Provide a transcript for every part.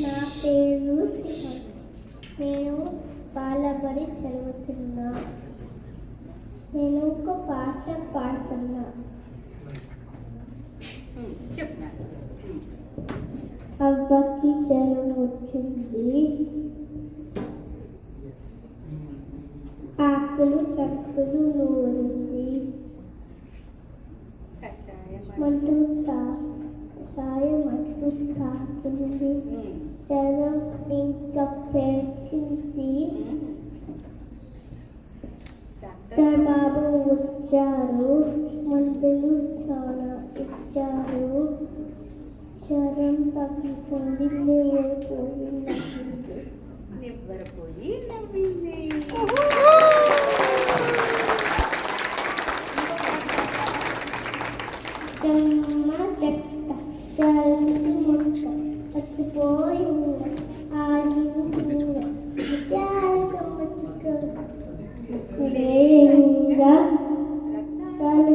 నా పేరు నేను బాలబడి చదువుతున్నా. నేను ఒక పాట పాడుతున్నా. అవ్వకి జ్వరం వచ్చింది, ఆకులు చక్కులు నూరింది, మంటూ సాయం అట్లు తాకింది, జ్వరం ఇంకా పెరిగింది. డాక్టర్ బాబు వచ్చారు, మందులు చాలా ఇచ్చారు, జ్వరం తగ్గిపోయింది, నివ్వరపోయి నవ్వింది. చెమ్మ చెక్క చచ్చిపోయి ఆగింది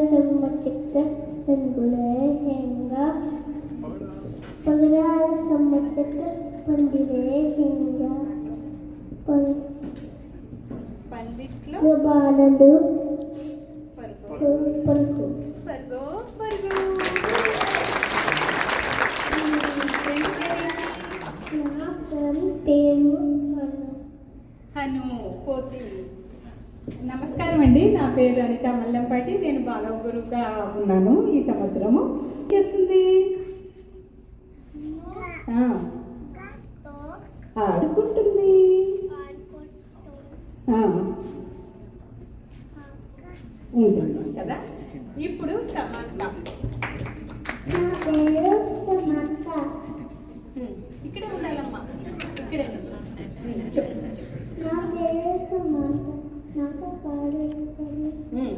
చెమ్మ చెక్క రంగులే హెంగా పగడాల చెమ్మ చెక్క పండిరే హెంగా పందిట్లో బాలలు పరుగు పరుగు పరుగు పరుగు. నా పేరు హను కోతి. నమస్కారం అండి, నా పేరు అనిత మల్లంపాటి. నేను బాలవ గురువుగా ఉన్నాను ఈ సంవత్సరము. చేస్తుంది ఆడుకుంటుంది. ఉంటుంది కదా. ఇప్పుడు సమంత. నా పేరు సమంత. ఇక్కడే ఉండాలమ్మా, ఇక్కడే నా పేరు సమంత. నాకు పాడేస్తుంది.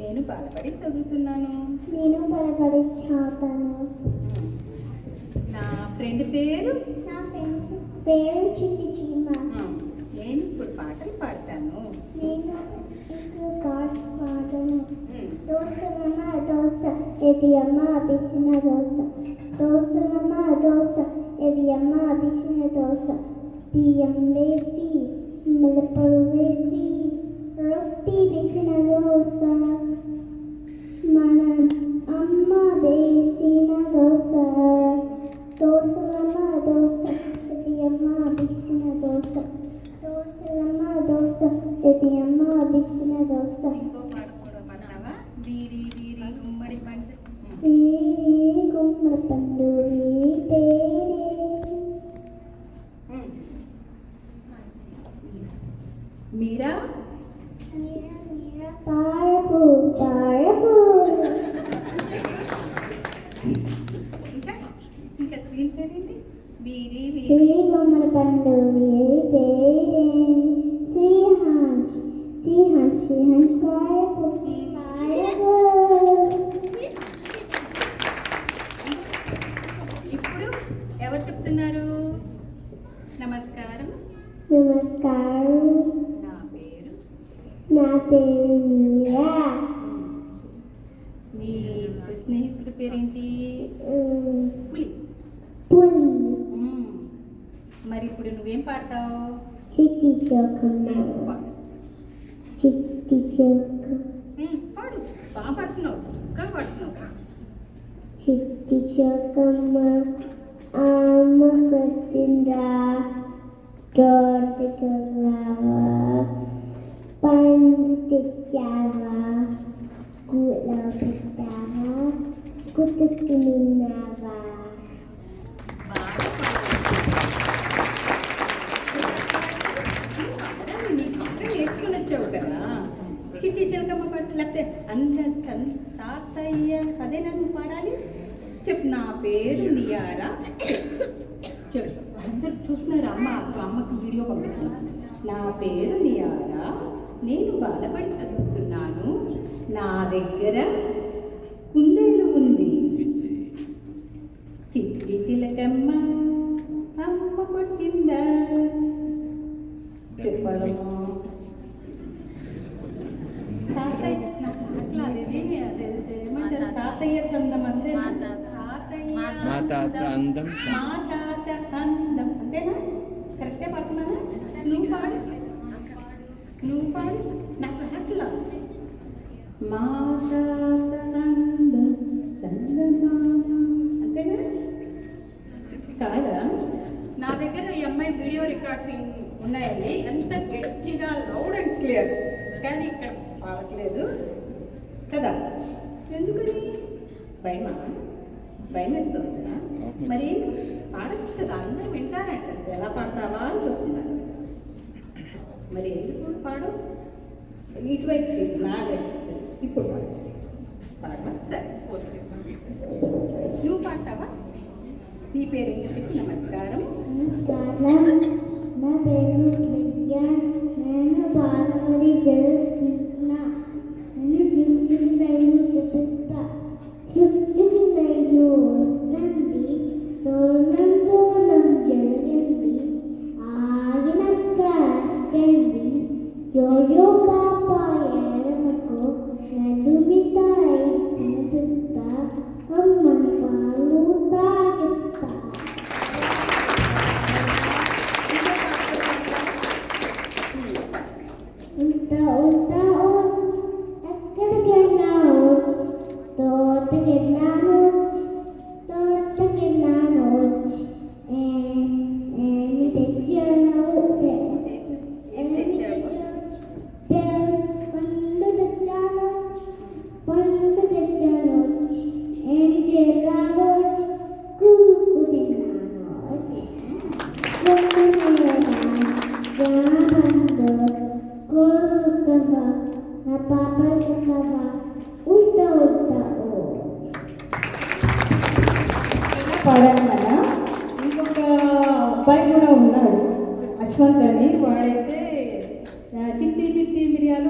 నేను బాధపడి చదువుతున్నాను. నేను బలపడి చదువుతాను. నా ఫ్రెండ్ పేరు నా పేరు చిట్టి చీమ. నేను ఇప్పుడు పాటలు పాడతాను. నేను ఇప్పుడు పాట పాడను. దోసలమ్మ దోస ఇది అమ్మ బిసిన దోస. దోసలమ్మ దోస ఇది అమ్మ బిసిన దోస. బియ్యం వేసి మిరపలు వేసి రొట్టి వేసిన దోస. మన అమ్మ వేసిన దోస. దోసలమ్మ దోస ఇది అమ్మ బిసిన దోస. దోసలమ్మ దోస ఇది అమ్మ బిసిన దోస. ఇంకో పాట కూడా పాడతావా? వీరి వీరి గుమ్మడి పండు. వీరి గుమ్మడి పండు వీరి పేరే. మీరా పాడపు పాడపు. ఇంకా ఇంకా దీని పేరేంటి? వీరి వీరి వీరి గుమ్మడి పండు వీరి పేరే. శ్రీహాంజ్ శ్రీహాంజ్ శ్రీహాంజ్ పాడపు పాడపు. ఇప్పుడు ఎవరు చెప్తున్నారు? నమస్కారం. నమస్కారం. నా పేరు నా పేరు మీరా. నీ స్నేహితుడి పేరేంటి? పులి. పులి. మరి ఇప్పుడు నువ్వేం పాడతావు? చిట్టి చోకమ్మ. చిట్టి చోక. పాడు, బాగా పాడుతున్నావు, చక్కగా పాడుతున్నావు. చిట్టి చోకమ్మ అమ్మ కొట్టిందా, తోటకెళ్ళావా, పండు తెచ్చావా, కూలో పెట్టావా, కుట్టుకు నిన్నావా. నేర్చుకుని వచ్చావు కదా. చిట్టి చిలకమ్మ పాట లేకపోతే తాతయ్య అదే నన్ను పాడాలి. చెప్పు. నా పేరు నియారా. చెప్పు. అందరు చూస్తున్నారు. అమ్మకి వీడియో పంపిస్తున్నాను. నా పేరు నియారా, నేను బాధపడి చదువుతున్నాను. నా దగ్గర కుందేలు ఉంది. చిట్టి చిలకమ్మ అమ్మ కొట్టిందా చెప్పడము. తాతయ్య నాకు అట్లా ఏమంటారు? తాతయ్య చందం అంతే. మా తాత అందం. మా తాత అందం అంతేనా? కరెక్టే పాడుతున్నానా? నువ్వు పాడు, నువ్వు పాడు. నాకు పాటలా మాతానంద చందమామ అంతేనా? కాదా? నా దగ్గర ఈ అమ్మాయి వీడియో రికార్డ్స్ ఉన్నాయండి, ఎంత గట్టిగా లౌడ్ అండ్ క్లియర్, కానీ ఇక్కడ పాడట్లేదు కదా. ఎందుకని? భయమా? భయం వేస్తుందా? మరి పాడచ్చు కదా, అందరూ వింటారంట. ఎలా పాడతావా అని చూస్తున్నారు. మరి ఎందుకు పాడు? ఇటువైపు నా వైపు ఇప్పుడు పాడు. పాడవా? సరే, నువ్వు పాడతావా? నీ పేరు ఏంటి? నమస్కారం. నమస్కారం, నా పేరు విద్య. నేను బాలబడి చదువుతున్నా. నేను చుచ్చుకి రైలు చూపిస్తా. చుచ్చుకి రైలు వస్తుంది, దూరం దూరం జరిగింది, ఆగినక్క ఎక్కండి. యోయో పాప ఏడమకు, నడుమితాయి తినిపిస్తా, అమ్మని పాలు తాగిస్తా. ఉంటా ఉంటా ఓచ్, ఎక్కడికెళ్ళావోచ్, తోటకెళ్ళానోచ్, తోటకెళ్ళానోచ్. ఏమి తెచ్చావు? ఏమి తెచ్చావు? పండు తెచ్చానోచ్, పండు తెచ్చానోచ్. ఏం చేసావోచ్? కుక్కు తిన్నానోచ్. నా పాప పాడాను కదా. ఇంకొక అబ్బాయి కూడా ఉన్నాడు, అశ్వంత్ అని. వాడైతే చిట్టి చిట్టి మిరియాలు